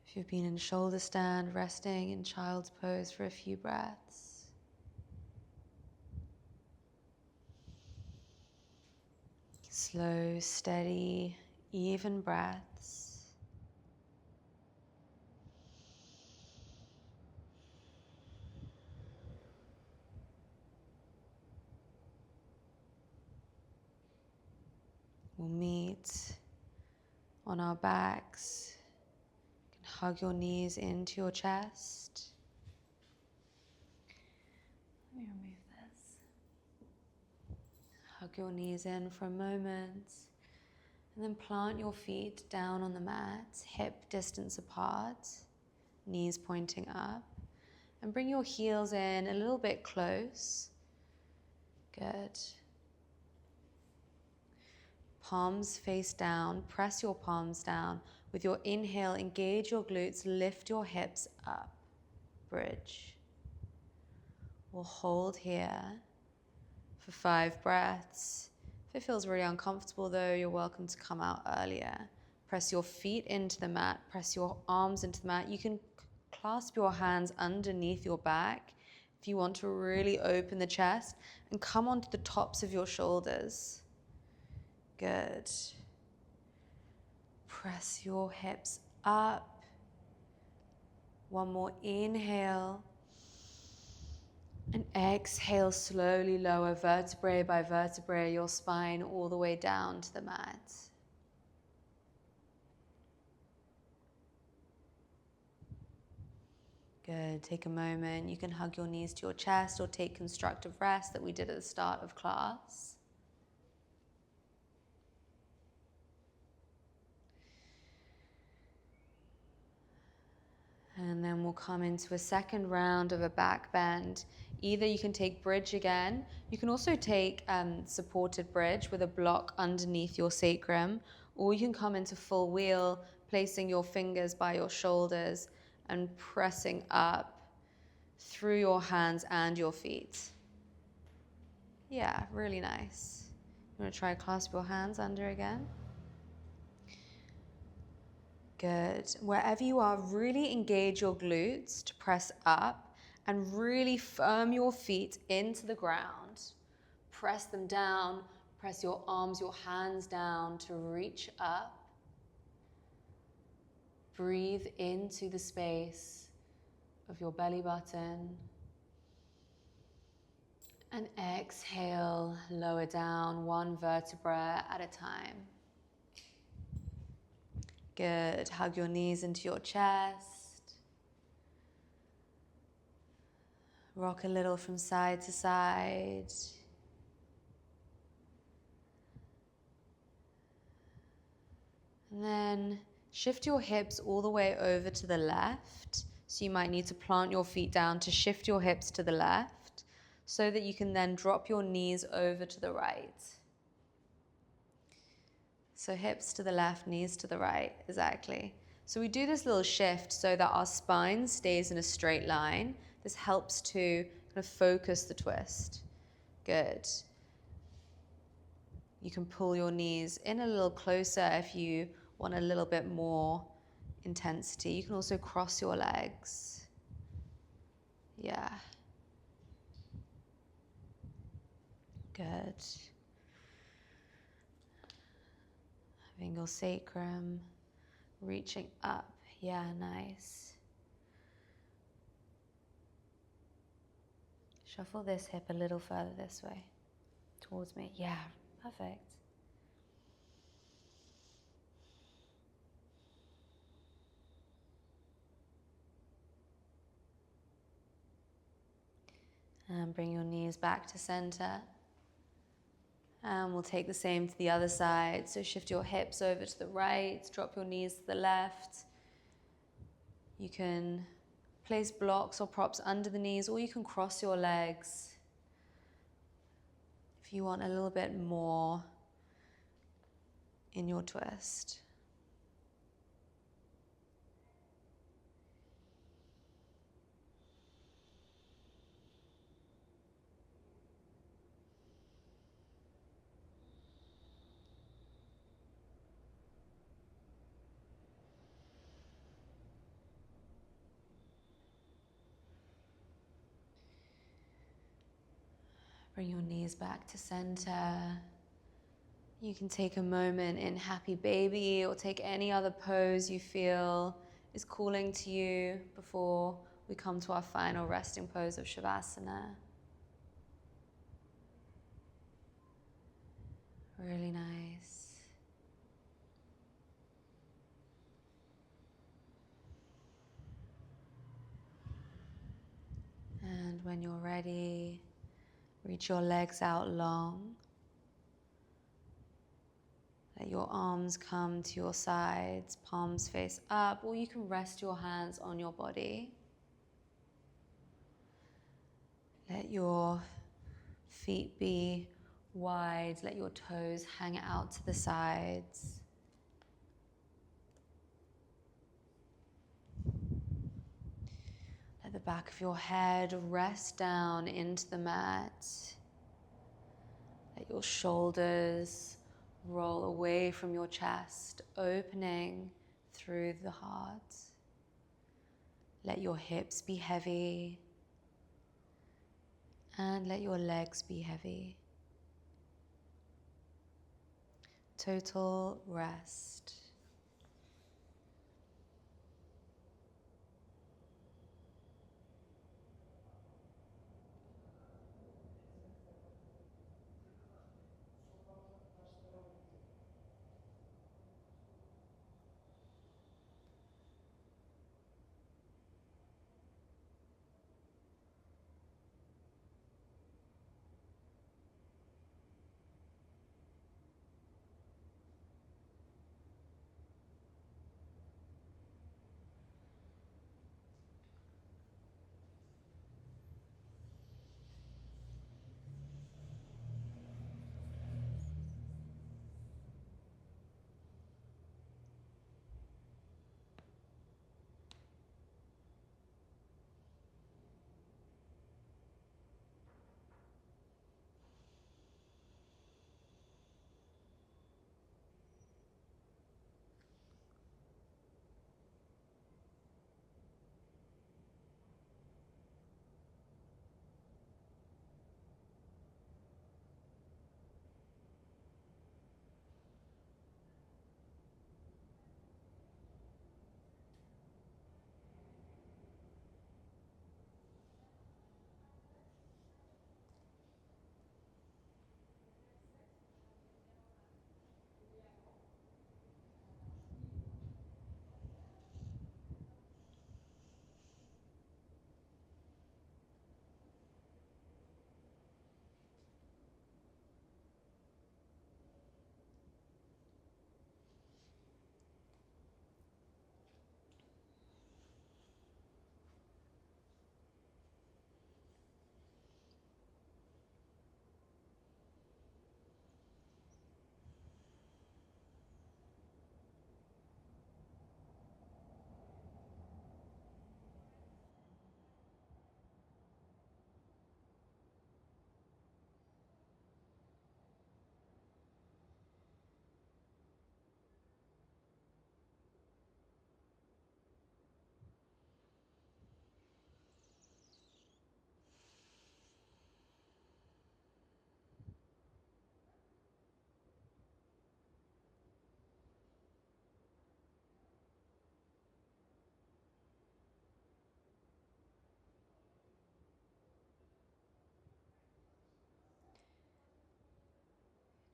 If you've been in shoulder stand, resting in child's pose for a few breaths. Slow, steady, even breaths. We'll meet on our backs. You can hug your knees into your chest. Let me remove this. Hug your knees in for a moment. And then plant your feet down on the mat, hip distance apart, knees pointing up. And bring your heels in a little bit close. Good. Palms face down, press your palms down. With your inhale, engage your glutes, lift your hips up. Bridge. We'll hold here for 5 breaths. If it feels really uncomfortable though, you're welcome to come out earlier. Press your feet into the mat, press your arms into the mat. You can clasp your hands underneath your back if you want to really open the chest, and come onto the tops of your shoulders. Good. Press your hips up. One more inhale. And exhale, slowly lower vertebrae by vertebrae your spine all the way down to the mat. Good. Take a moment. You can hug your knees to your chest or take constructive rest that we did at the start of class. And then we'll come into a second round of a back bend. Either you can take bridge again. You can also take supported bridge with a block underneath your sacrum. Or you can come into full wheel, placing your fingers by your shoulders and pressing up through your hands and your feet. Yeah, really nice. You want to try clasp your hands under again? Good. Wherever you are, really engage your glutes to press up and really firm your feet into the ground. Press them down, press your arms, your hands down to reach up. Breathe into the space of your belly button. And exhale, lower down one vertebra at a time. Good. Hug your knees into your chest. Rock a little from side to side. And then shift your hips all the way over to the left. So you might need to plant your feet down to shift your hips to the left so that you can then drop your knees over to the right. So hips to the left, knees to the right, exactly. So we do this little shift so that our spine stays in a straight line. This helps to kind of focus the twist. Good. You can pull your knees in a little closer if you want a little bit more intensity. You can also cross your legs. Yeah. Good. Having your sacrum reaching up. Yeah, nice. Shuffle this hip a little further this way, towards me. Yeah, perfect. And bring your knees back to center. And we'll take the same to the other side. So shift your hips over to the right, drop your knees to the left. You can place blocks or props under the knees, or you can cross your legs if you want a little bit more in your twist. Bring your knees back to center. You can take a moment in happy baby or take any other pose you feel is calling to you before we come to our final resting pose of Shavasana. Really nice. And when you're ready, reach your legs out long. Let your arms come to your sides, palms face up, or you can rest your hands on your body. Let your feet be wide, let your toes hang out to the sides. Let the back of your head rest down into the mat. Let your shoulders roll away from your chest, opening through the heart. Let your hips be heavy and let your legs be heavy. Total rest.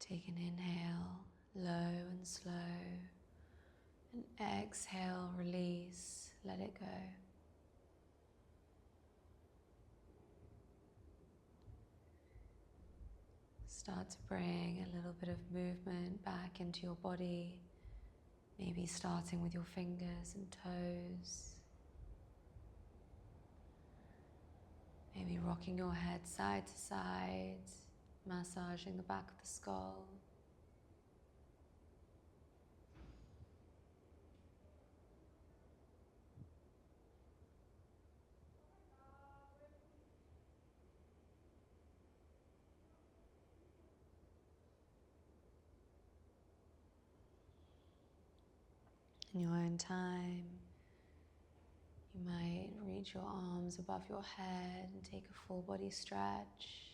Take an inhale, low and slow, and exhale, release, let it go. Start to bring a little bit of movement back into your body, maybe starting with your fingers and toes. Maybe rocking your head side to side, massaging the back of the skull. In your own time, you might reach your arms above your head and take a full body stretch.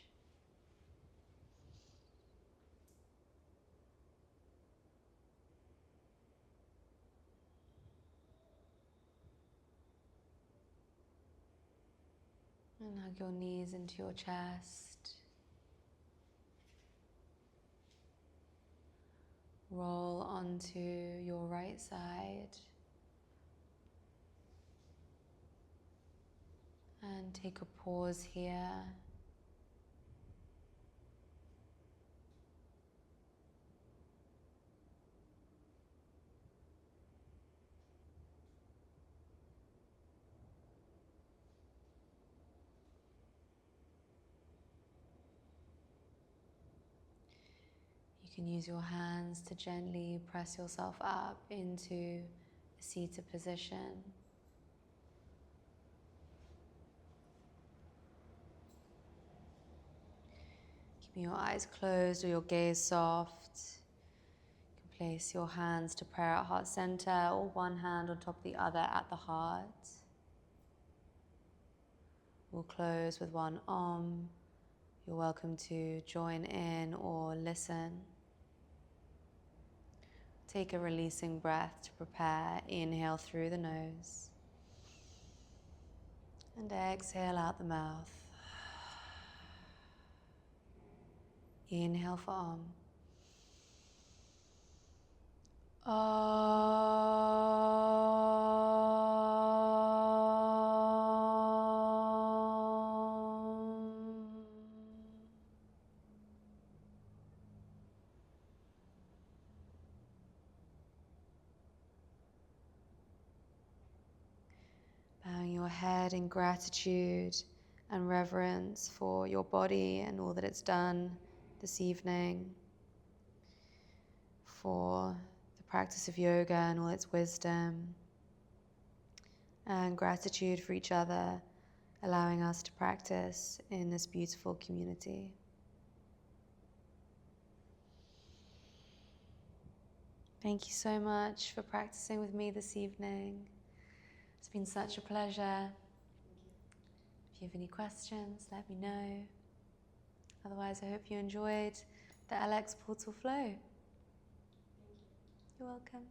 And hug your knees into your chest. Roll onto your right side. And take a pause here. You can use your hands to gently press yourself up into a seated position. Keeping your eyes closed or your gaze soft. You can place your hands to prayer at heart center or one hand on top of the other at the heart. We'll close with one Om. You're welcome to join in or listen. Take a releasing breath to prepare. Inhale through the nose. And exhale out the mouth. Inhale for Om. Bowing your head in gratitude and reverence for your body and all that it's done this evening, for the practice of yoga and all its wisdom, and gratitude for each other, allowing us to practice in this beautiful community. Thank you so much for practicing with me this evening. It's been such a pleasure. If you have any questions, let me know. Otherwise, I hope you enjoyed the LX Portal Flow. You're welcome.